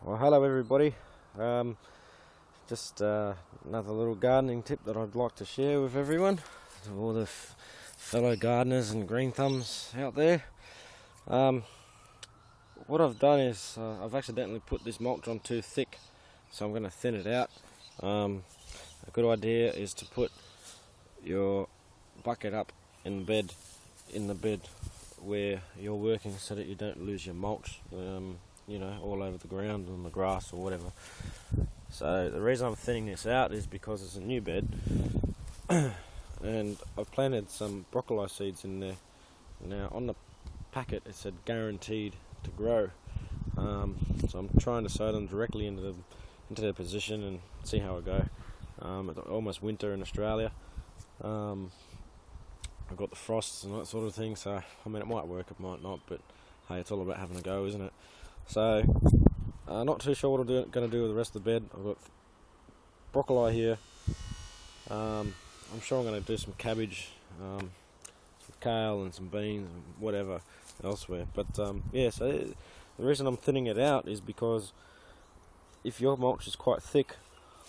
Well, hello everybody. Just another little gardening tip that I'd like to share with everyone, to all the fellow gardeners and green thumbs out there. What I've done is I've accidentally put this mulch on too thick, so I'm going to thin it out. A good idea is to put your bucket up in the bed where you're working, so that you don't lose your mulch. All over the ground, on the grass or whatever. So the reason I'm thinning this out is because it's a new bed and I've planted some broccoli seeds in there. Now on the packet it said guaranteed to grow, so I'm trying to sow them directly into their position and see how it go. It's almost winter in Australia. I've got the frosts and that sort of thing, so I mean, it might work, it might not, but hey, it's all about having a go, isn't it? So, not too sure what I'm going to do with the rest of the bed. I've got broccoli here. I'm sure I'm going to do some cabbage, some kale and some beans and whatever elsewhere. But so the reason I'm thinning it out is because if your mulch is quite thick,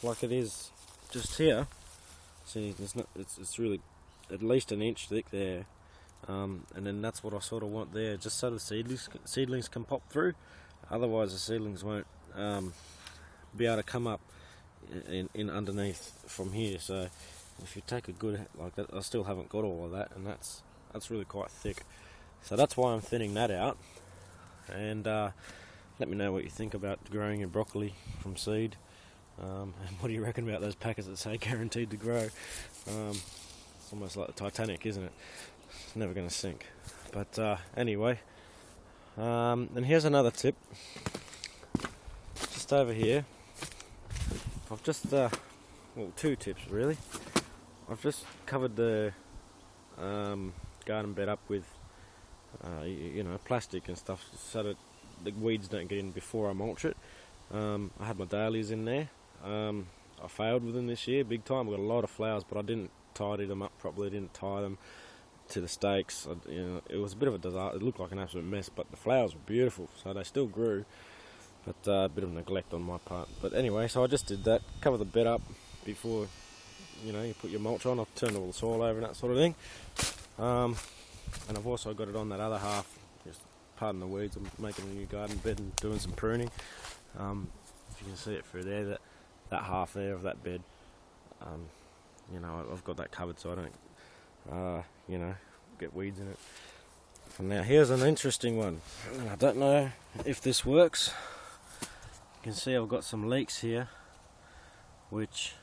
like it is just here, see, it's really at least an inch thick there. And then that's what I sort of want there, just so the seedlings can pop through. Otherwise the seedlings won't be able to come up in underneath from here. So if you take a good, like that, I still haven't got all of that, and that's really quite thick. So that's why I'm thinning that out. And let me know what you think about growing your broccoli from seed. And what do you reckon about those packets that say guaranteed to grow? It's almost like the Titanic, isn't it? It's never going to sink. But anyway, and here's another tip. Just over here, I've just two tips really. I've just covered the garden bed up with plastic and stuff, so that the weeds don't get in before I mulch it. I had my dahlias in there. I failed with them this year big time. I got a lot of flowers, but I didn't tidy them up properly. Didn't tie them to the stakes. It was a bit of a disaster. It looked like an absolute mess, but the flowers were beautiful, so they still grew. But a bit of neglect on my part. But anyway, so I just did that. Cover the bed up before you put your mulch on. I've turned all the soil over and that sort of thing. And I've also got it on that other half. Just pardon the weeds. I'm making a new garden bed and doing some pruning. If you can see it through there, that half there of that bed. I've got that covered so I don't get weeds in it. And now here's an interesting one. I don't know if this works. You can see I've got some leeks here, which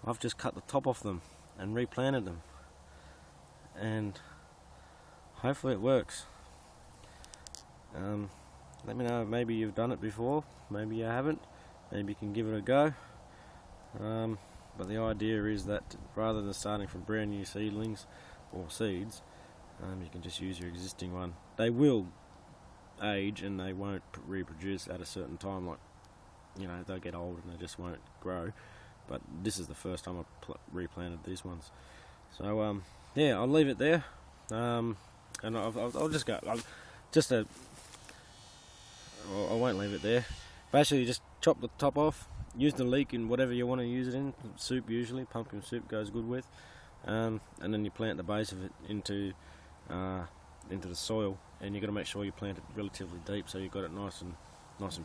I've just cut the top off them and replanted them, and hopefully it works. Let me know, maybe you've done it before, maybe you haven't, maybe you can give it a go. But the idea is that rather than starting from brand new seedlings or seeds, you can just use your existing one. They will age and they won't reproduce at a certain time, like they'll get old and they just won't grow. But this is the first time I've replanted these ones. So I'll leave it there, and I'll just go. I won't leave it there. Basically, just chop the top off. Use the leek in whatever you want to use it in. Soup usually, pumpkin soup goes good with. And then you plant the base of it into the soil, and you've got to make sure you plant it relatively deep, so you've got it nice and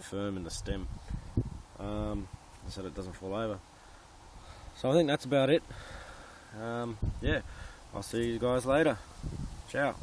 firm in the stem, so that it doesn't fall over. So I think that's about it. I'll see you guys later. Ciao.